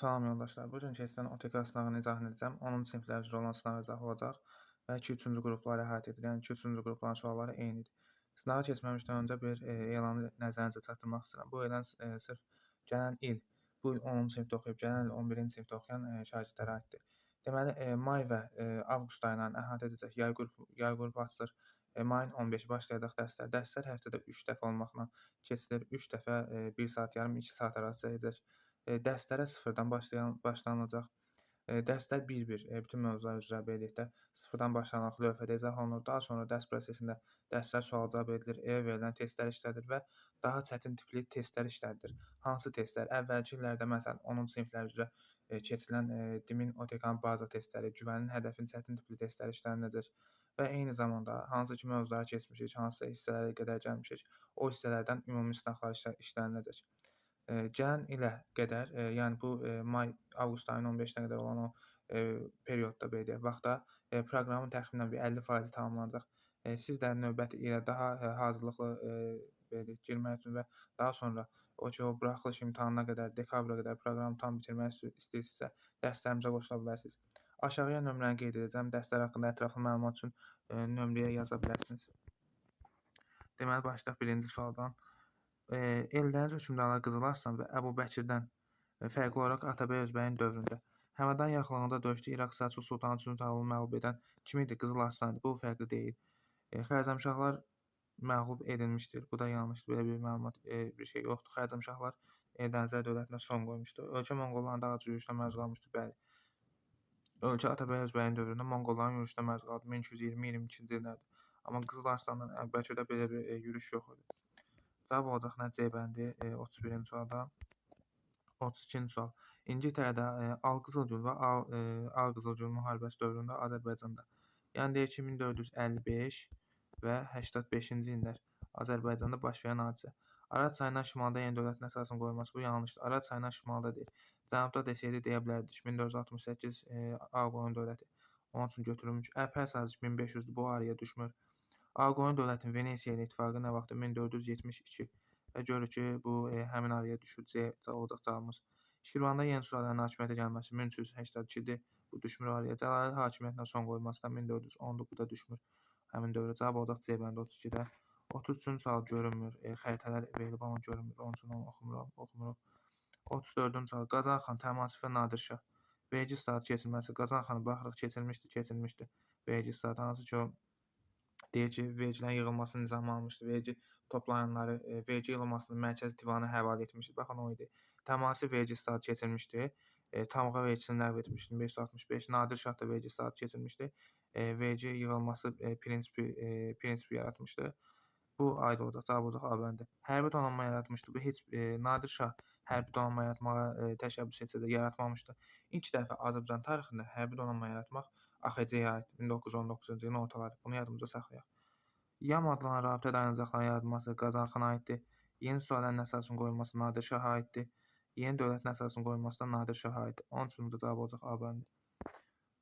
Salam yoldaşlar. Bu gün keçirilən OTK sınavını izah edəcəm. 10-cu siniflər üzrə olan sınav izahı olacaq və 2-3-cü qrupları əhatə edir. Yəni 2-3-cü qrupların sualları eynidir. Sınava keçməmişdən öncə bir elanı nəzərinizə çatdırmaq istəyirəm. Bu elan sırf gələn il, bu il 10-cu sinifdə oxuyub, gələn il 11-ci sinifdə oxuyan şagirdlərə aiddir. Deməli, may və avqust aylarını əhatə edəcək yay qrupu açılır. Mayın 15-i başlayacaq dərslər. Dərslər həftədə 3 dəfə olmaqla keçilir. 3 dəfə 1 saat yarım, 2 saat arası çəkəcək. Dərslərə sıfırdan başlanılacaq. Dərslər bir-bir bütün mövzular üzrə belə deyək də sıfırdan başlanaraq lövhədə izah olunur. Daha sonra dərs prosesində dərslər sual-cavab edilir, evə verilən testlər işlədilir və daha çətin tipli testlər işlədilir. Hansı testlər? Əvvəlki illərdə məsələn 10-cu siniflər üzrə keçirilən DİM-in, OTK-nın baza testləri, güvənin, hədəfin çətin tipli testləri işləniləcək və eyni zamanda hansı ki mövzuları keçmişik, hansı hissələrə qədər gəlmişik, o hissələrdən ümumi sınaqlar işləniləcək. Gələn ilə qədər, yəni bu may, avqust ayının 15-nə qədər olan o periodda belə deyək, vaxtda proqramın təxminən bir 50% tamamlanacaq. Siz də növbəti ilə daha hazırlıqlı belə deyək, girmək üçün və daha sonra o buraxılış imtahanına qədər, dekabra qədər proqramı tam bitirmək istəyirsinizsə, dərslərimizə qoşula bilərsiniz. Aşağıya nömrəni qeyd edəcəm. Dərslər haqqında ətraflı məlumat üçün nömrəyə yaza bilərsiniz. Deməli, başlayaq birinci sualdan. Eldəniz hökmdarlar Qızıl Arslan və Əbubəkirdən fərqli olaraq Atabəy Özbəyin dövründə Həmədan yaxınlığında döyüşdə İraq Səlcuq Sultanı Cüntavulu məğlub edən kim idi? Qızıl Arslan idi. Bu fərqli deyil. Xərzəmşahlar məğlub edilmişdir. Bu da yanlışdır. Belə bir məlumat, bir şey yoxdur. Xərzəmşahlar Eldənizlər dövlətinə son qoymuşdu. Ölkə monqolların daha çox yürüşünə məruz qalmışdı. Bəli. Ölkə Atabəy Özbəyin dövründə monqolların yürüşünə məruz qaldı 1220-22-ci illərdə. Amma Qızıl Arslandan Əbubəkirdə belə bir yürüş yox idi. Cavab olacaq nə? C bəndi 31-ci sualda. 32-ci sual. İngiltərədə Alqızılgül və Ağqızılgül müharibəsi dövründə Azərbaycanda, yəni deyək ki, 1455 və 85-ci illər Azərbaycanda baş verən hadisə. Araz çayından şimalda yeni dövlətin əsasının qoyulması. Bu yanlışdır. Araz çayından şimalda deyil. Cənubda desəydi deyə bilərdik. 1468 Ağqoyun dövləti onun üçün götürülmüş. Əlpər sazişi 1500-dür. Bu araya düşmür. Ağqoyun dövlətinin Venesiya ilə ittifaqı nə vaxtdır? 1472 və görürük ki, bu həmin araya düşür. C olacaq cavabımız. Şirvanda yeni Sultanların hakimiyyətə gəlməsi 1382-dir. Bu düşmür araya. Cəlaliri hakimiyyətinə son qoyulması da 1410-dur. Bu da düşmür. Həmin dövrə cavab olacaq C bəndi 32-də. 33-cü sual görünmür. Xəritələr verilib amma görünmür. Onun üçün onu oxumuruq. 34-cü sual. Qazan xan, Təmasif və Nadir Şah. Vergi islahatı keçirilməsi. Qazan xanı baxırıq keçirilmişdi. Vergi islahatı hansı ki o deyir ki, vergilərin yığılmasının nizamı almışdı. Vergi toplayanları, vergi yığılmasını mərkəzi divana həvalə etmişdi. Baxın o idi. Təmasif vergi islahatı keçirilmişdi. Tamğa vergisini ləğv etmişdi 1565. Nadir Şah da vergi islahatı keçirilmişdi. Vergi yığılması prinsipi yaratmışdı. Bu aid olacaq, cavab olacaq A bəndi. Hərbi donanma yaratmışdı. Bu heç Nadir Şah hərbi donanma yaratmağa təşəbbüs etsə də yaratmamışdı. İlk dəfə Azərbaycan tarixində hərbi donanma yaratmaq AXC-yə aiddir. 1919-cu ilin ortaları. Bunu yadımızda saxlayaq. YAM adlanan rabitə dayanacaqlarının yaradılması Qazanxana aiddir. Yeni sülalənin əsasının qoyulması Nadir Şaha aiddir. Yeni dövlətin əsasının qoyulması da Nadir Şaha aiddir. 13-cü cavab olacaq A bəndi.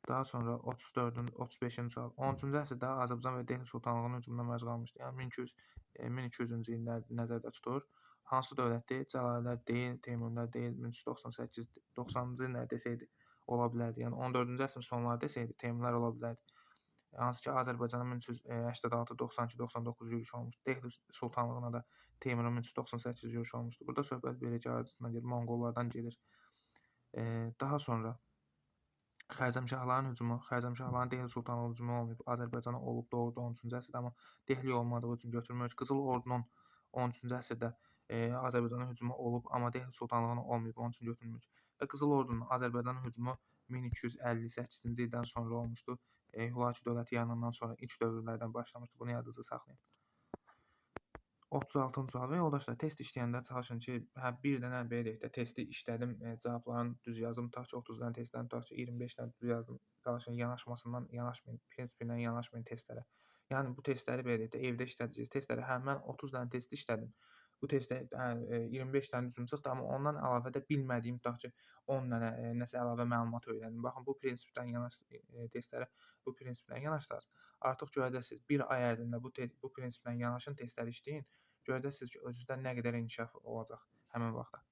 Daha sonra 35-ci sual. 10-cu əsrdə Azərbaycan və Delhi Sultanlığının hücumuna məruz qalmışdı. Yəni 1200-cü illər nəzərdə tutulur. Hansı dövlətdir? Cəlalilər deyil, Teymurilər deyil, 1398, 90-cı illər desəydi ola bilərdi. Yəni 14-cü əsrin sonları desəydi Teymurlar ola bilərdi. Hansı ki Azərbaycana 1386, 92, 99 yürüş olmuşdu. Delhi Sultanlığına da Teymurun 1398 yürüş olmuşdu. Burada söhbət vergi arasından gedir, monqollardan gedir. Daha sonra Xərzəmşahların hücumu, Xərzəmşahların Delhi Sultanlığı hücumu olmayıb. Azərbaycana olub doğrudan 13-cü əsrdə, amma Delhi olmadığı üçün götürmür. Qızıl Ordunun 13-cü əsrdə Azərbaycana hücumu olub, amma Delhi Sultanlığına olmayıb, onun üçün götürmür. Və Qızıl Ordunun Azərbaycana hücumu 1258-ci ildən sonra olmuşdu. Hülaki dövləti yaranandan sonra ilk dövrlərdən başlamışdı. Bunu yadınızda saxlayın. 36-cı sual. Və yoldaşlar, test işləyəndə çalışın ki, bir dənə belə deyək də testi işlədim, cavablarını düz yazdım. Tutaq ki, 30 dənə testdən, tutaq ki, 25 dənə düz yazdım. Çalışın yanaşmasından yanaşmayın, prinsipindən yanaşmayın testlərə. Yəni bu testləri belə deyək də evdə işlədəcəksiniz. Testləri mən 30 dənə test işlədim. Bu testdə 25 dənə düzgün çıxdı, amma ondan əlavə də bilmədiyim tutaq ki, 10 dənə nəsə əlavə məlumat öyrəndim. Baxın, bu prinsipdən testlərə bu prinsipdən yanaşsaz, artıq görəcəksiniz. Bir ay ərzində bu prinsipdən yanaşın, testləri işləyin. Görəcəksiniz ki, özünüzdə nə qədər inkişaf olacaq həmin vaxtda.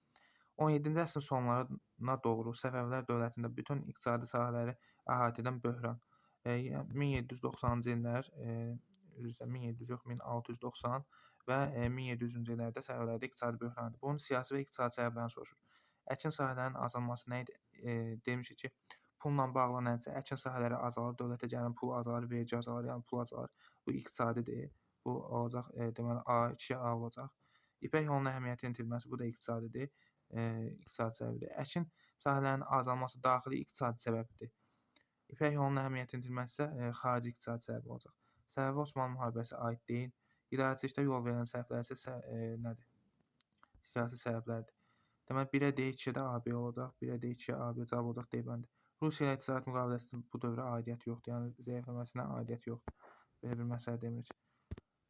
17-ci əsrin sonlarına doğru Səfəvilər dövlətində bütün iqtisadi sahələri əhatə edən böhran. Yəni 1790-cı illər, üzr 1700 yox, 1690 və 1700-cü illərdə Səfəvərlərdə iqtisadi böhran idi. Bunun siyasi və iqtisadi səbəblərini soruşur. Əkin sahələrinin azalması nə idi? Demişik ki, pulla bağlı nəticə əkin sahələri azalır, dövlətə gələn pul azalır, vergi azalır, yəni pul azalır. Bu iqtisadidir. Bu olacaq, deməli A, 2A olacaq. İpək yolunun əhəmiyyətinin itirilməsi, bu da iqtisadidir, iqtisadi səbəbdir. Əkin sahələrinin azalması daxili iqtisadi səbəbdir. İpək yolunun əhəmiyyətinin itirilməsi isə xarici iqtisadi səbəb olacaq. Səbəbi Osmanlı müharibəsi aid deyil. İdarəçilikdə yol verilən səhvlər isə nədir? Siyasi səbəblərdir. Deməli 1-ə D, 2-də AB olacaq, 1-ə D, 2-yə AB cavab olacaq D-bəndi. Rusiya ilə ticarət müqaviləsində bu dövrə aidiyyəti yoxdur, yəni zəifləməsinə aidiyyəti yoxdur. Belə bir məsələ demirik.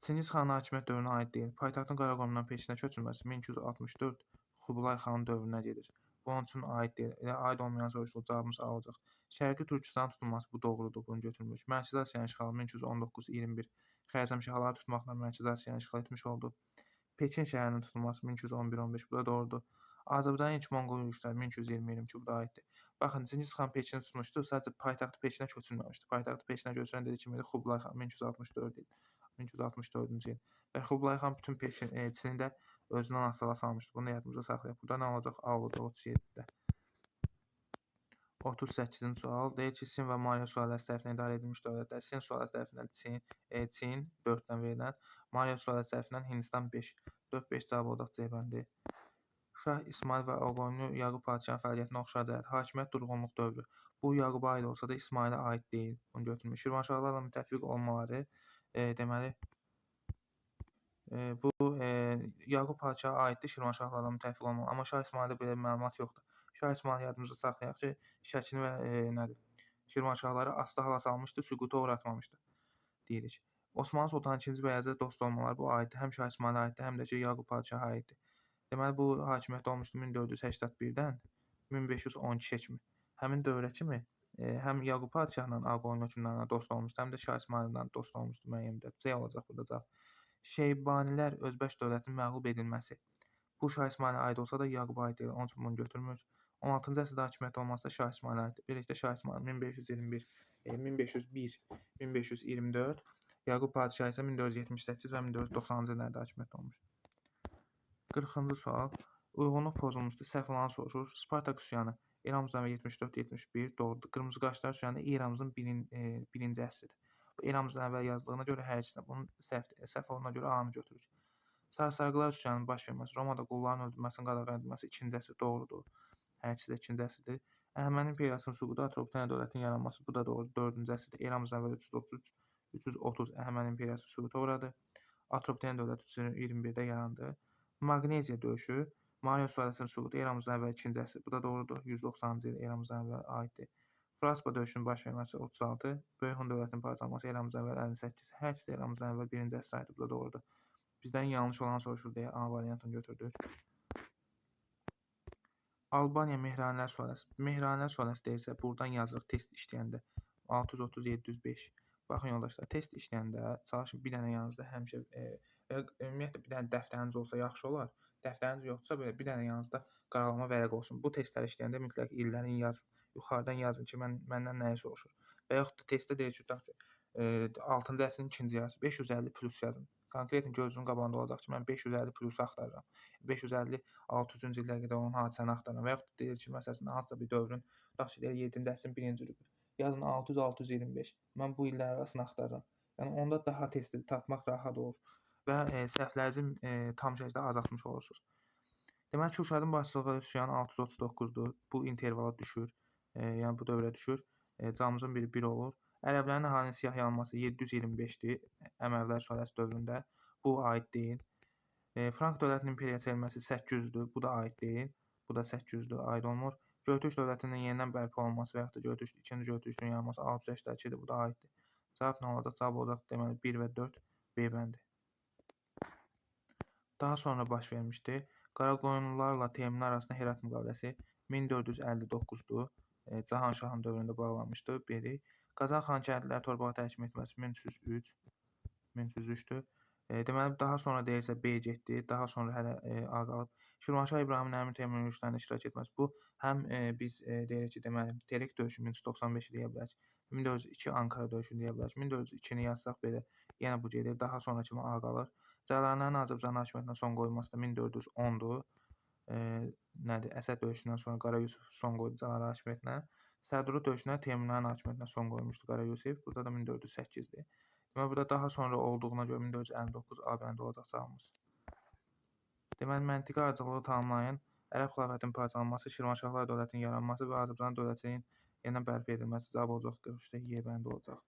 Çingiz xanın hakimiyyət dövrünə aid deyil. Paytaxtın Qaraqoyundan Pekinə köçürülməsi 1264 Kublay xanın dövrünə gedir. Bu onun üçün aid deyil. Elə aid olmayan soruşulur, cavabımız A olacaq. Şərqi Türkistanın tutulması, bu doğrudur, bunu götürmürük. Mərkəzi Asiyanın işğalı 1219-21 Xəzəmşahları tutmaqla Mərkəzi Asiyanı işğal etmiş oldu. Pekin şəhərinin tutulması 1211-15, bu da doğrudur. Azərbaycanın ilk Monqol yürüşləri 1220-22, bu da aiddir. Baxın, Çingiz xan Pekini tutmuşdu, sadəcə paytaxtı Pekinə köçürməmişdi. Paytaxtı Pekinə köçürən dedi kim idi? Kublay xan 1264 il. 1264-cü il. Və Kublay xan bütün Çini də özündən asılı salmışdı. Bunu yadımızda saxlayaq. Burada nə olacaq? A olacaq 37-də. 38-ci sual deyir ki, Sin və Maliyyə sülaləsi tərəfindən idarə edilmiş dövlətlər. Sin sülaləsi tərəfindən Çin 4-dən verilən, Maliyyə sülaləsi tərəfindən Hindistan 5. 4-5 cavab olacaq C bəndi. Şah İsmayıl və Ağqoyunlu Yaqub padşahın fəaliyyətinə oxşar cəhət. Hakimiyyət durğunluq dövrü. Bu Yaquba aid olsa da İsmayıla aid deyil. Bunu götürmüş. Şirvanşahlarla müttəfiq olmaları, deməli bu Yaqub padşaha aiddir, Şirvanşahlarla müttəfiq olmalı. Amma Şah İsmayılda belə bir məlumat yoxdur. Şah İsmayıl yadımızda saxlayaq ki, Şəkini və nədir? Şirvanşahları asılı hala salmışdı, süquta uğratmamışdı deyirik. Osmanlı Sultanı II Bəyazıdla dost olmaları bu aiddir. Həm Şah İsmayıla aiddir, həm də ki Yaqub padşaha aiddir. Deməli bu hakimiyyətdə olmuşdu 1481-dən 1512-yə kimi. Həmin dövrə kimi həm Yaqub padşahla Ağqoyunlu hökmdarla dost olmuşdu, həm də Şah İsmayılla dost olmuşdu müəyyən müddət. C olacaq burada cavab. Şeybanilər Özbək dövlətinin məğlub edilməsi. Bu Şah İsmayıla aid olsa da Yaquba aid deyil. Onun üçün bunu götürmürük. 16-cı əsrdə hakimiyyət olması da Şah İsmayıla aiddir. Birlikdə Şah İsmayıl 1521, 1501, 1524, Yaqub padşah isə 1478 və 1490-cı illərdə hakimiyyət olmuşdur. 40-cı sual. Uyğunluq pozulmuşdur. Səhv olanı soruşur. Spartak üsyanı eramızdan 74-71 doğrudur. Qırmızı qaşlar üsyanı eramızın 1-ci əsridir. Bu eramızdan əvvəl yazıldığına görə hər ikisinə bunun səhv olduğuna görə A-nı götürürük. Sarsaqlar üsyanının baş verməsi, Romada qulların öldürülməsinin qadağan edilməsi 2-ci əsr doğrudur. Hər ikisi də 2-ci əsrdir. Əhəməni imperiyasının süqutu, Atropatena dövlətinin yaranması, bu da doğrudur. 4-cü əsrdə eramızdan əvvəl 330 Əhəməni imperiyası süquta uğradı. Atropatena dövləti 321-də yarandı. Maqneziya döyüşü, Maliyyə sülaləsinin süqutu eramızdan əvvəl 2-ci əsr. Bu da doğrudur. 190-cı il eramızdan əvvəl aiddir. Fraspa döyüşünün baş verməsi 36, Böyük Hun dövlətinin parçalanması eramızdan əvvəl 58. Hər ikisi də eramızdan əvvəl 1-ci əsr aiddir. Bu da doğrudur. Bizdən yanlış olan soruşur deyə A variantını götürdük. Albaniya Mehranilər sülaləsi. Mehranilər sülaləsi deyirsə, buradan yazırıq test işləyəndə 630-705. Baxın yoldaşlar, test işləyəndə çalışın bir dənə yanınızda həmişə ümumiyyətlə bir dənə dəftəriniz olsa yaxşı olar. Dəftəriniz yoxdursa belə bir dənə yanınızda qaralama vərəq olsun. Bu testləri işləyəndə mütləq illərini yazın. Yuxarıdan yazın ki, məndən nəyi soruşur. Və yaxud da testdə deyir ki, 6-cı əsrin 2-ci yarısı 550 plus yazın. Konkret gözünün qabağında olacaq ki, mən 550 plusu axtarıram. 550 600-cü illərə qədər olan hadisəni axtarıram. Və yaxud da deyir ki, məsələn, hansısa bir dövrün, tutaq ki, 7-ci əsrin 1-ci illidir. Yazın 600-625. Mən bu illər arasını axtarıram. Yəni onda daha tezdir, tapmaq rahat olur və səhvlərinizi tam şəkildə azaltmış olursunuz. Deməli ki, Uşadın başçılığı üsyanı 639-dur. Bu intervala düşür. Yəni bu dövrə düşür. Cavabımızın biri 1 olur. Ərəblərin əhalinin siyah yanması 725-dir. Əməvilər sülaləsi dövründə. Bu aid deyil. Frank dövlətinin imperiyaya çevrilməsi 800-dür. Bu da aid deyil. Bu da 800-dür, aid olmur. Göytürk dövlətinin yenidən bərpa olunması və yaxud da ikinci Göytürkün yaranması 682-dir. Bu da aiddir. Cavab nə olacaq? Cavab olacaq deməli 1 və 4 B bəndi. Daha sonra baş vermişdi. Qaraqoyunlularla Teymurlər arasında Herat müqaviləsi 1459-dur. Cahanşahın dövründə bağlanmışdı. Biri. Qazan xan kəndliləri torpağa təhkim etməsi 1303-dür. Deməli, daha sonra deyirsə B getdi, daha sonra hələ A qalıb. Şirvanşah İbrahimın Əmir Teymurun yürüşlərində iştirak etməsi. Bu həm biz deyirik ki, deməli, Terek döyüşü 1395-i deyə bilərik. 1402 Ankara döyüşünü deyə bilərik. 1402-ni yazsaq belə yenə bu gedir. Daha sonrakı A qalır. Cəlalənərin Azərbaycan hakimiyyətinə son qoyulması da 1410-dur. Nədir? Əsəd döyüşündən sonra Qara Yusif son qoydu Cəlalə hakimiyyətinə. Sədrut döyüşündə Teymurilərin hakimiyyətinə son qoymuşdu Qara Yusif. Burada da 1408-dir. Deməli, burada daha sonra olduğuna görə 1459 A bəndi olacaq cavabımız. Deməli, məntiqi ardıcıllığı tanımlayın. Ərəb xilafətinin parçalanması, Şirvanşahlar dövlətinin yaranması və Azərbaycan dövlətinin yenə bərpa edilməsi cavab olacaq. 43-də Y bəndi olacaq.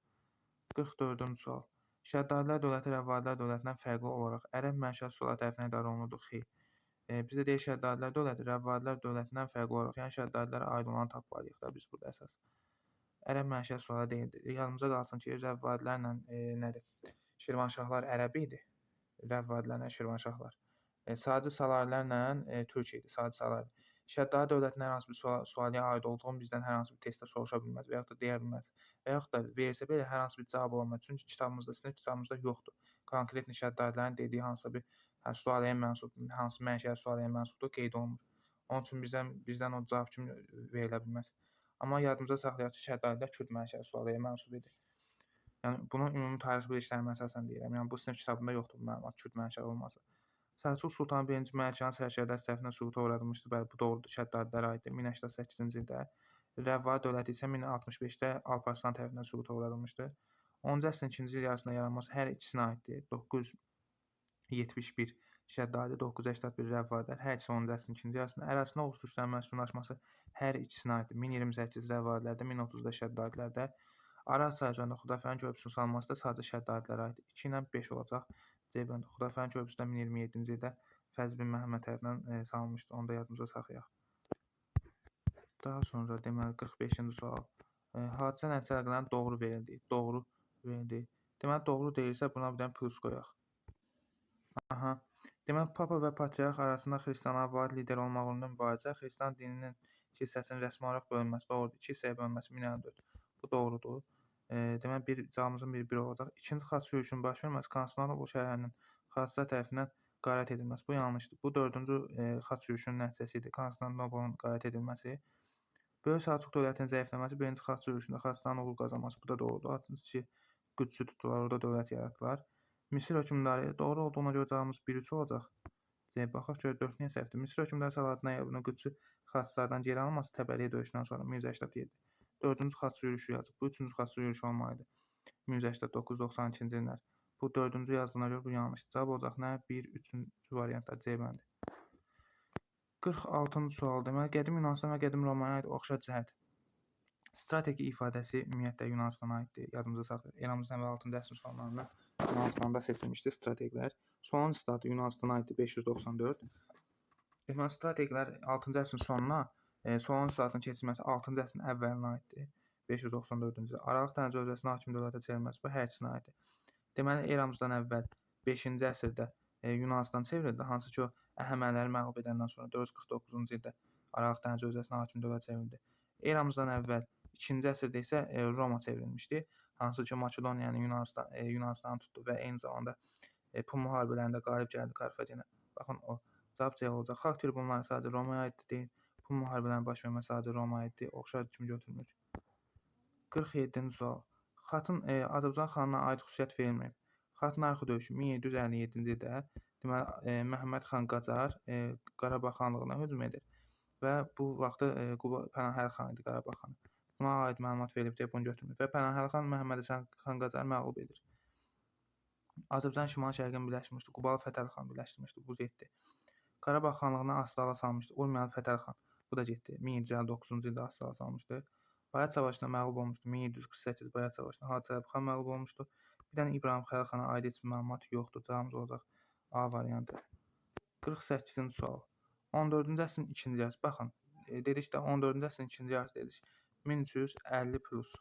44-cü sual. Şəddadilər dövləti Rəvvadilər dövlətindən fərqli olaraq ərəb mənşəli sular tərəfindən idarə olunurdu. Xeyr. Bizə deyir Şəddadilər dövləti Rəvvadilər dövlətindən fərqli olaraq, yəni Şəddadilərə aid olanı tapmalıyıq da biz burada əsas. Ərəb mənşəli suala deyildi. Yadımıza qalsın ki, Rəvvadilərlə nədir? Şirvanşahlar ərəb idi. Rəvvadilərlə Şirvanşahlar. Sadəcə Salarilərlə Türk idi. Sadəcə Salari. Şəddadi dövlətinin hər hansı bir sualıya aid olduğunu bizdən hər hansı bir testdə soruşa bilməz və yaxud da deyə bilməz. Və yaxud da versə belə hər hansı bir cavab olmaz. Çünki kitabımızda, sinif kitabımızda yoxdur. Konkret Şəddadilərin dediyi hansısa bir sualıya mənsub, hansı mənşəli sualıya mənsubdur qeyd olunmur. Onun üçün bizdən o cavab kimi verilə bilməz. Amma yadımıza saxlayaq ki, Şəddadilər Kürd mənşəli sualıya mənsub idi. Yəni bunu ümumi tarix biliklərimə əsasən deyirəm. Yəni bu sinif kitabında yoxdur bu məlumat Kürd mənşəli olması. Səlcuq Sultanı 1-ci Məlikyanın sərkərdəsi tərəfindən süquta uğradılmışdı. Bəli, bu doğrudur. Şəddadilərə aiddir. 1088-ci ildə. Rəvvadi dövləti isə 1065-də Alparslan tərəfindən süquta uğradılmışdı. 10-cu əsrin ikinci il yarısında yaranması hər ikisinə aiddir. 971 Şəddadi, 981 Rəvvadilər. Hər ikisi 10-cu əsrin ikinci yarısında. Ərazisində uğursuz güclərin məskunlaşması hər ikisinə aiddir. 1028 Rəvvadilərdə, 1030-da Şəddadilərdə. Araz sərhədində Xudafərin körpüsünün salınması da sadəcə Şəddadilərə aiddir. 2 ilə 5 olacaq. C bəndi. Xudafərin körpüsü də 1027-ci ildə Fəzl bin Məhəmməd tərəfindən salınmışdı. Onu da yadımıza saxlayaq. Daha sonra deməli 45-ci sual. Hadisə nəticələrinin doğru verildi. Doğru verildi. Deməli doğru deyilsə buna bir dənə plus qoyaq. Aha. Deməli Papa və Patriarx arasında xristianlara vaid lider olmaq uğrunda mübarizə, xristian dininin kilsəsinin rəsmi olaraq bölünməsi doğrudur. 2 hissəyə bölünməsi 1054. Bu doğrudur. Deməli cavabımızın biri 1 olacaq. İkinci xaç yürüşünün baş verməsi Konstantinopol şəhərinin xaçlar tərəfindən qarət edilməsi. Bu yanlışdır. Bu 4-cü xaç yürüşünün nəticəsidir. Konstantinopolun qarət edilməsi. Böyük Səlcuq dövlətinin zəifləməsi 1-ci xaç yürüşündə xaçların uğur qazanması. Bu da doğrudur. 6-cı Qüdsü tutdular, orada dövlət yaratdılar. Misir hökmdarı doğru olduğuna görə cavabımız 1-3 olacaq. Baxaq görə 4 niyə səhvdir? Misir hökmdarı Səlahaddin Əyyubun Qüdsü xaçlardan geri alınması Təbəriyə döyüşündən sonra 1187. 4-cü xaç yürüşü yazıb. Bu 3-cü xaç yürüşü olmalıdır. 1189-92-ci illər. Bu 4-cü yazdığına görə bu yanlışdır. Cavab olacaq nə? 1, 3-cü variantlar C bəndi. 46-cı sual. Deməli, qədim Yunanistan və qədim Romaya aid oxşar cəhət. Strateji ifadəsi ümumiyyətlə Yunanistana aiddir. Yadımıza saxlayaq. Eramızdan və 6-cı əsrin sonlarında Yunanistanda seçilmişdi strateqlər. Son statı Yunanistana aiddir 594. Deməli, strateqlər 6-cı əsrin sonuna, son statın keçirilməsi 6-cı əsrin əvvəlinə aiddir. 594-cü il. Aralıq Dəniz hövzəsinin hakim dövlətə çevrilməsi bu hər ikisinə aiddir. Deməli, eramızdan əvvəl 5-ci əsrdə Yunanistan çevrildi, hansı ki o Əhəməniləri məğlub edəndən sonra 449-cu ildə Aralıq Dəniz hövzəsinin hakim dövlət çevrildi. Eramızdan əvvəl 2-ci əsrdə isə Roma çevrilmişdi, hansı ki Makedoniyanı Yunanistanı tutdu və eyni zamanda Pun müharibələrində qalib gəldi Karfagenə. Baxın o cavab C olacaq. Xalq tribunları sadəcə Romaya aiddir deyil. Pun müharibələrinin baş verməsi sadəcə Romaya aiddir. Oxşar kimi götürülür. 47-ci sual. Xatın Azərbaycan xanına aid xüsusiyyət verilməyib. Xat Narxı döyüşü 1757-ci ildə deməli Məhəmməd xan Qacar Qarabağ xanlığına hücum edir və bu vaxtı Pənahəli xan idi Qarabağ xanı. Buna aid məlumat verilib deyə bunu götürmür və Pənahəli xan Məhəmməd Həsən xan Qacarı məğlub edir. Azərbaycan şimal şərqini birləşdirmişdi. Qubalı Fətəli xan birləşdirmişdi. Bu getdi. Qarabağ xanlığına Astala salmışdı. Urmiyalı Fətəli xan. Bu da getdi. 1759-cu ildə Astala salmışdı. Bayat savaşında məğlub olmuşdu. 1748 Bayat savaşında Hacı Əli xan məğlub olmuşdu. Bir dənə İbrahim Xəlil xana aid heç bir məlumat yoxdur. Cavabımız olacaq A variantı. 48-ci sual. 14-cü əsrin ikinci yarısı. Baxın, dedik də 14-cü əsrin ikinci yarısı dedik. 1350 plus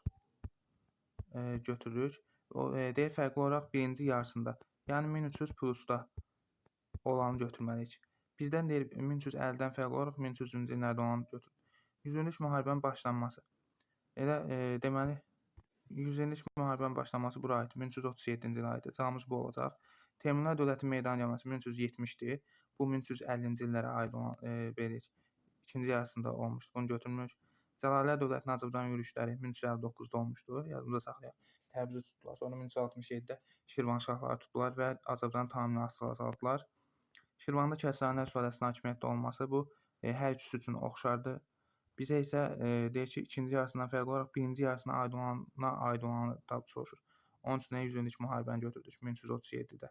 götürürük. Deyir fərqli olaraq birinci yarısında, yəni 1300 plusda olanı götürməliyik. Bizdən deyir 1350-dən fərqli olaraq 1300-cü illərdə olanı götür. 100 illik müharibənin başlanması. Elə deməli 100 illik müharibənin başlanması bura aid 1337-ci ilə aiddir. Cavabımız bu olacaq. Teymurilər dövləti meydana gəlməsi 1370-dir. Bu 1350-ci illərə aid olan belə ikinci yarısında olmuşdur. Bunu götürmürük. Cəlalilər dövlətinin Azərbaycan yürüşləri 1359-da olmuşdur. Yadımızda saxlayaq. Təbrizi tutdular. Sonra 1367-də Şirvanşahları tutdular və Azərbaycanı tamamilə asılı saldılar. Şirvanda Kəsranilər sülaləsinin hakimiyyətdə olması bu hər ikisi üçün oxşardır. Bizə isə deyək ki, ikinci yarısından fərqli olaraq birinci yarısına aid olanı tapıb soruşur. Onun üçün 100 illik müharibəni götürdük 1337-də.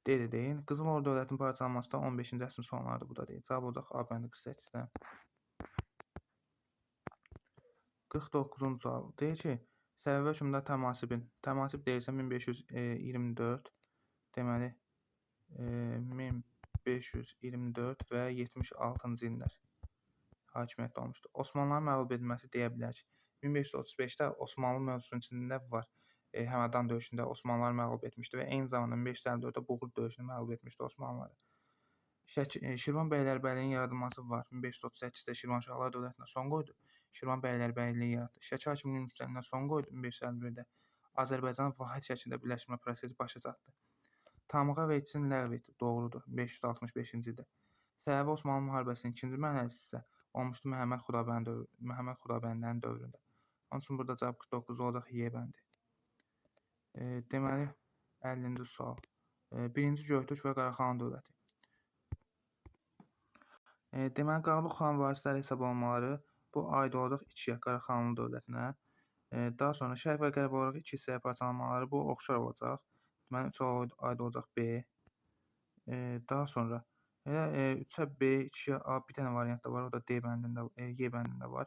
Deyin. Qızıl Ordu dövlətinin parçalanması da 15-ci əsrin sonlarında bu da deyil. Cavab olacaq A bəndi 48-də. 49-cu sual. Deyir ki, Səfəvi hökmdar təmasib deyilsə 1524, deməli 1524 və 76-cı illər hakimiyyətdə olmuşdur. Osmanlıların məğlub edilməsi deyə bilərik. 1535-də Osmanlı mövzusunun içində var. Həmədan döyüşündə Osmanlılar məğlub etmişdi və eyni zamanda 1554-də Buğur döyüşünü məğlub etmişdi Osmanlıları. Şirvan bəylərbəyliyin yaradılması var. 1538-də Şirvanşahlar dövlətinə son qoydu. Şirvan bəylərbəyliyi yaratdı. Şəki hakimliyinin yüksəlməsinə son qoydu. 1551-də Azərbaycanın vahid şəkildə birləşmə prosesi başa çatdı. Tamığa və İçin ləğv etdi. Doğrudur. 565-ci ildə. Səfəvi-Osmanlı müharibəsinin ikinci mərhələsi isə olmuşdu Məhəmməd Xudabəndlərin dövründə. Onun üçün burada cavab 49 olacaq Y bəndi. Deməli 50-ci sual. Birinci Göytürk və Qaraxanlı dövləti. Deməli Qarlıq xan varisləri hesab olunmaları bu aid olacaq 2-yə Qaraxanlı dövlətinə. Daha sonra Şərq və Qərb olaraq 2 hissəyə parçalanmaları bu oxşar olacaq. Deməli 3-ə aid olacaq B. Daha sonra elə 3-ə B, 2-yə A bir dənə variant da var. O da D bəndində, Y bəndində var.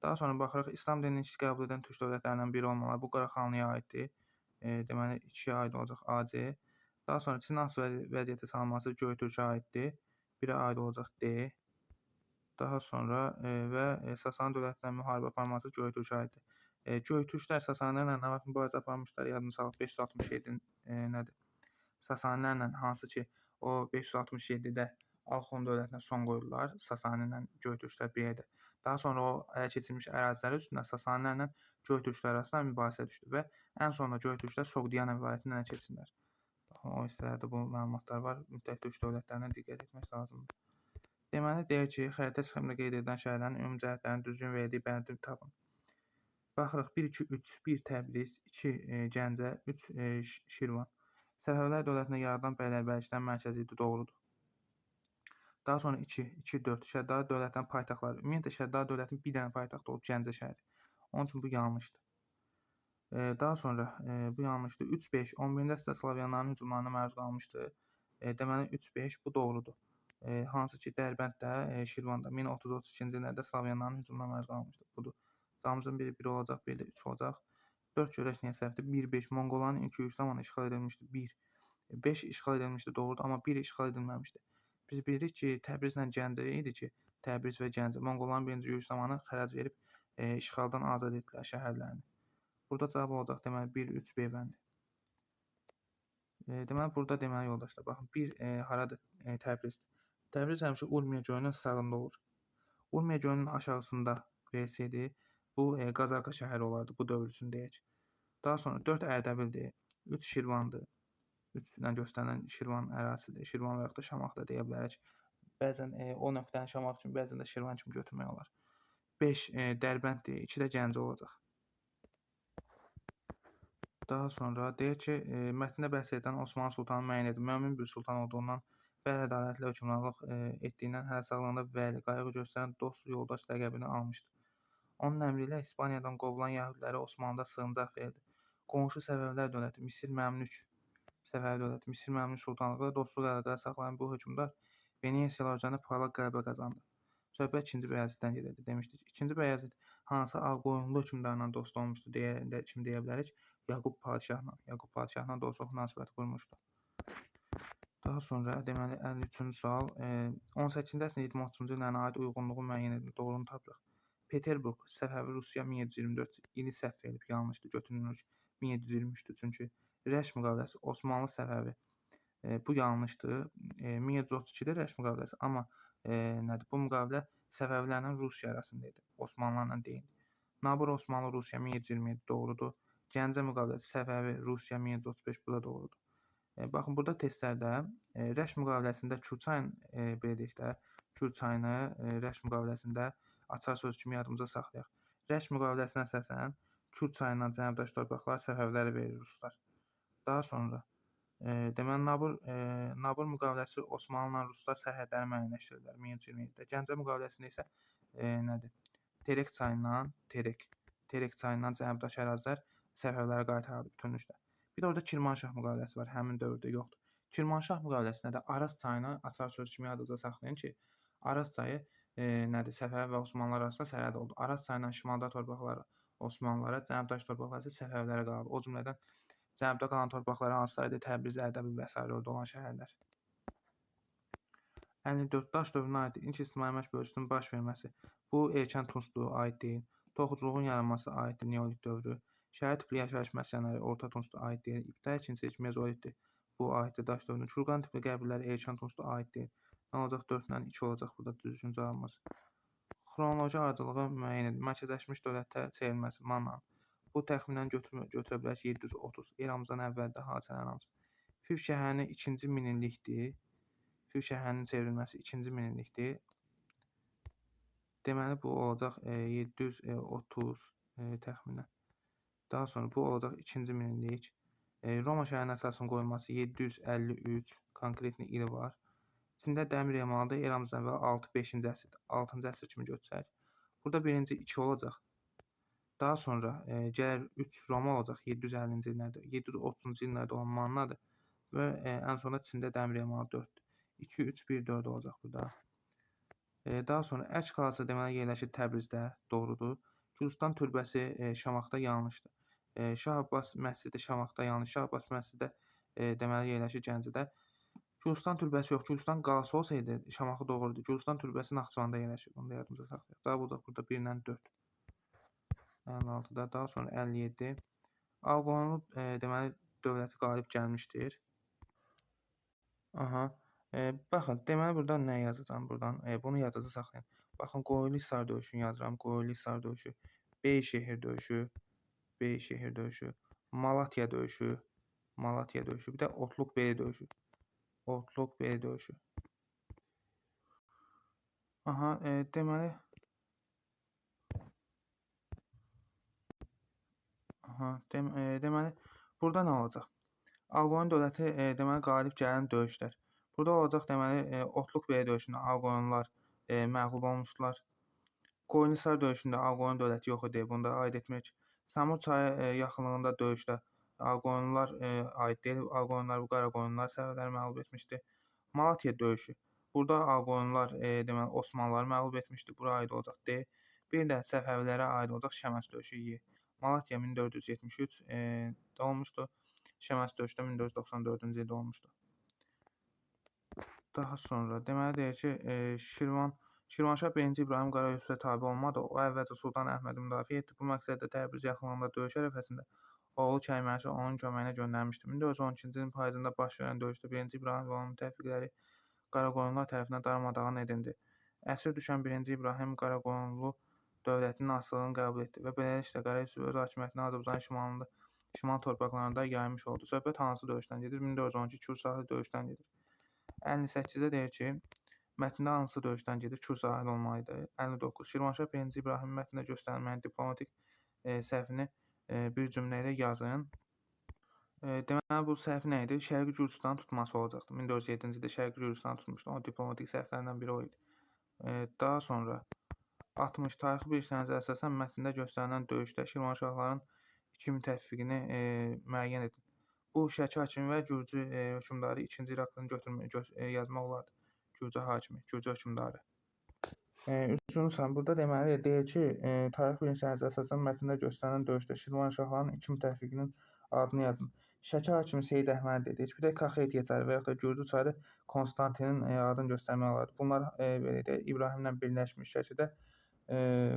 Daha sonra baxırıq İslam dinini qəbul edən türk dövlətlərindən biri olmaları bu Qaraxanlıya aiddir. Deməli 2-yə aid olacaq AC. Daha sonra Çin asılı vəziyyətə salınması Göytürkə aiddir. 1-ə aid olacaq D. Daha sonra və Sasani dövlətindən müharibə aparması Göytürkə aiddir. Göytürklər Sasanilərlə nə vaxt mübarizə aparmışlar? Yadımıza salaq 567 nədir? Sasanilərlə hansı ki o 567-də Alxon dövlətinə son qoydular. Sasani ilə Göytürklər bir yerdə. Daha sonra o ələ keçirilmiş əraziləri üstündə Sasanilərlə Göytürklər arasında mübahisə düşdü və ən sonunda Göytürklər Soqdiana vilayətini ələ keçirdilər. O hissələrdə bu məlumatlar var. Müttəfiq türk dövlətlərinə diqqət etmək lazımdır. Deməli deyək ki, xəritə sxemində qeyd edilən şəhərlərin ümumi cəhətlərini düzgün verdiyi bəndi tapın. Baxırıq 1 2 3 1 Təbriz, 2 Gəncə, 3 Şirvan. Səfəvilər dövlətində yaradılan bəylərbəyliklərin mərkəzi idi, doğrudur. Daha sonra 2 4 Şəddadi dövlətinin paytaxtları. Ümumiyyətlə Şəddadi dövlətinin bir dənə paytaxtı olub Gəncə şəhəri. Onun üçün bu yanlışdır. Daha sonra bu yanlışdır. 3 5 11-ci əsrdə Slavyanların hücumlarına məruz qalmışdı. Deməli 3 5 bu doğrudur. Hansı ki Dərbənddə, Şirvanda 1030-32-ci illərdə Slavyanların hücumuna məruz qalmışdı. Budur. Cavabımızın biri 1 olacaq, biri də 3 olacaq. 4 görək niyə səhvdir? 1-5 Monqolların ilk yürüş zamanı işğal edilmişdi. 5 işğal edilmişdi, doğrudur, amma 1 işğal edilməmişdi. Biz bilirik ki, Təbrizlə Gəncə idi ki, Təbriz və Gəncə Monqolların birinci yürüş zamanı xərac verib işğaldan azad etdilər şəhərlərini. Burada cavab olacaq deməli 1-3 B bəndi. Deməli burada deməli yoldaşlar, baxın 1 haradır? Təbrizdir. Təbriz həmişə Urmiya gölünün sağında olur. Urmiya gölünün aşağısında versəydi, bu Qazarka şəhəri olardı bu dövr üçün deyək. Daha sonra 4 Ərdəbildir, 3 Şirvandır. 3 ilə göstərilən Şirvan ərazisidir. Şirvan və yaxud da Şamaxı da deyə bilərik. Bəzən o nöqtəni Şamaxı kimi, bəzən də Şirvan kimi götürmək olar. 5 Dərbənddir, 2 də Gəncə olacaq. Daha sonra deyir ki, mətndə bəhs edən Osmanlı sultanı müəyyən edin. Mömin bir sultan olduğundan və ədalətlə hökmranlıq etdiyindən hələ sağlığında vəli, qayğı göstərən dost, yoldaş ləqəbini almışdı. Onun əmri ilə İspaniyadan qovulan yəhudilərə Osmanlıda sığıncaq verildi. Qonşu Səfəvilər dövləti Misir Məmlük sultanlığı dostluq əlaqələri saxlayan bu hökmdar Venesiyalar üzərində parlaq qələbə qazandı. Söhbət 2-ci Bəyaziddən gedirdi demişdik. 2-ci Bəyazid hansı Ağqoyunlu hökmdarla dost olmuşdu deyə bilərik? Yaqub padşahla dostluq münasibəti qurmuşdu. Daha sonra deməli 53-cü sual 18-ci əsrin 20-30-cu illərinə aid uyğunluğu müəyyən edin. Doğrunu tapırıq. Peterburq, Səfəvi Rusiya 1724 ili səhv edib, yanlışdır, götürülmüş 1723-dür çünki Rəş müqaviləsi Osmanlı Səfəvi bu yanlışdır. 1732-də Rəş müqaviləsi, amma nədir? Bu müqavilə Səfəvilərlə Rusiya arasında idi, Osmanlılarla deyil. Nabur Osmanlı Rusiya 1727 doğrudur. Gəncə müqaviləsi Səfəvi Rusiya 1735 bu da doğrudur. Baxın, burada testlərdə Rəş müqaviləsində Kür çayın, belə deyək də, Kür çayını Rəş müqaviləsində açar söz kimi yadımızda saxlayaq. Rəş müqaviləsinə əsasən Kür çayından cənubdaş torpaqlar səfəvərlərə verir ruslar. Daha sonra deməli Nabur müqaviləsi Osmanlıla ruslar sərhədləri müəyyənləşdirdilər 1127-də. Gəncə müqaviləsində isə nədir? Terek çayından cənubdakı ərazilər səfəvərlərə qaytarıldı bütünlükdə. Bir də orada Kirmanşah müqaviləsi var, həmin dövrdə yoxdur. Kirmanşah müqaviləsində də Araz çayını açar söz kimi yadınızda saxlayın ki, Araz çayı nədir? Səfəvər və Osmanlılar arasında sərhəd oldu. Araz çayından şimalda torpaqlar Osmanlılara, cənubdakı torpaqlar isə Səfəvərlərə qaldı. O cümlədən cənubda qalan torpaqlar hansıları idi? Təbriz, Ərdəbil və sair orada olan şəhərlər. 54 daş dövrünə aid ilk ictimai əmək bölgüsünün baş verməsi. Bu erkən Tunsluğa aid deyil. Toxuculuğun yaranması aiddir Neolit dövrü. Şəhər tipli yaşayış məskunları Orta Tunsluğa aid deyil. İbtidai ikinci Mezolitdir. Bu aiddir daş dövrünə. Kurqan tipli qəbirlər erkən Tunsluğa aid deyil. Nə olacaq? 4-dən 2 olacaq burada düzgün cavabımız. Xronoloji ardıcılığı müəyyən edin. Mərkəzləşmiş dövlətə çevrilməsi Mannan. Bu təxminən götürə bilər ki, 730 eramızdan əvvəldə hadisələrin hamısı. Fiv şəhərinin 2-ci minillikdir. Fiv şəhərinin çevrilməsi 2-ci minillikdir. Deməli, bu olacaq 730 təxminən. Daha sonra bu olacaq 2-ci minillik. Roma şəhərinin əsasının qoyulması 753 konkretli ili var. İçində dəmir emalıdır. Eramızdan əvvəl 6-5-ci əsrdir. 6-cı əsr kimi götürsək. Burada birinci 2 olacaq. Daha sonra gəlir 3 Roma olacaq 750-ci illərdə. 730-cu illərdə olan Mannadır. Və ən sonunda içində dəmir emalı 4-dür. 2, 3, 1, 4 olacaq burada. Daha sonra Ərk qalası deməli yerləşir Təbrizdə, doğrudur. Gürcüstan türbəsi Şamaxıda yanlışdır. Şah Abbas məscidi Şamaxıda yanlış. Şah Abbas məscidi deməli yerləşir Gəncədə. Gürcüstan türbəsi yox, Gürcüstan qalası olsaydı Şamaxı doğrudur. Gürcüstan türbəsi Naxçıvanda yerləşir. Bunu da yadımıza saxlayaq. Cavab olacaq burada 1-lə 4. 56-da, daha sonra 57. Ağqoyunlu deməli dövləti qalib gəlmişdir. Baxın, deməli burada nə yazacağam buradan? Bunu yadınızda saxlayın. Baxın, Qoyulu-Hisar döyüşünü yazıram. Qoyulu-Hisar döyüşü, Beyşehir döyüşü, Malatya döyüşü, bir də Otluq-Beli döyüşü. Deməli burada nə olacaq? Ağqoyun dövləti deməli qalib gələn döyüşlər. Burada olacaq deməli Otluq-Beli döyüşündə Ağqoyunlular məğlub olmuşdular. Qoyun-Hisar döyüşündə Ağqoyun dövləti yox idi. Bunu da aid etmirik. Samur çayı yaxınlığında döyüşdə Ağqoyunlular aid deyil. Ağqoyunlar bu Qaraqoyunlular Səfəvərləri məğlub etmişdi. Malatya döyüşü. Burada Ağqoyunlular deməli Osmanlıları məğlub etmişdi. Bura aid olacaq D. Bir də Səfəvilərə aid olacaq Şəməs döyüşü Y. Malatya 1473 olmuşdu. Şəməs döyüşü də 1494-cü ildə olmuşdu. Daha sonra deməli deyir ki, Şirvanşah 1-ci İbrahim Qara Yusifə tabe olmadı. O əvvəlcə Sultan Əhmədi müdafiə etdi. Bu məqsədlə Təbriz yaxınlığında döyüş ərəfəsində oğlu Kəyməşi onun köməyinə göndərmişdi. 1412-ci ilin payızında baş verən döyüşdə 1-ci İbrahim və onun müttəfiqləri Qaraqoyunlular tərəfindən darmadağın edildi. Əsir düşən 1-ci İbrahim Qaraqoyunlu dövlətinin asılılığını qəbul etdi və beləliklə Qara Yusif öz hakimiyyətini Azərbaycanın şimal torpaqlarında yaymış oldu. Söhbət hansı döyüşdən gedir? 1412 Kür sahili döyüşdən gedir. 58-də deyir ki, mətndə hansı döyüşdən gedir? Kür sahili olmalıdır. 59. Şirvanşah 1-ci İbrahim mətnində göstərilməyən diplomatik səhvini bir cümlə ilə yazın. Deməli, bu səhv nə idi? Şərqi Gürcüstanı tutması olacaqdı. 1407-ci ildə Şərqi Gürcüstanı tutmuşdu. O diplomatik səhvlərindən biri o idi. Daha sonra 60. Tarixi bilgilərinizə əsasən mətndə göstərilən döyüşdə Şirvanşahların 2 müttəfiqini müəyyən edin. Bu Şəki hakimi və Gürcü hökmdarı 2-ci İraqdan yazmaq olardı. Gürcü hakimi, Gürcü hökmdarı. Üçüncü burada deməli deyir ki, tarix bilgilərinizə əsasən mətndə göstərilən döyüşdə Şirvanşahların 2 müttəfiqinin adını yazın. Şəki hakimi Seyid Əhməd dedik. Bir də Kaxet Yeçəri və yaxud da Gürcü çarı Konstantinin adını göstərmək olardı. Bunlar belə də İbrahimlə birləşmiş Şəkidə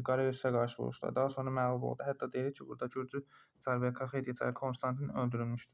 Qara Yusifə qarşı vuruşdular. Daha sonra məğlub oldu. Hətta deyilir ki, burada Gürcü çarı və Kaxet Yeçəri Konstantin öldürülmüşdü.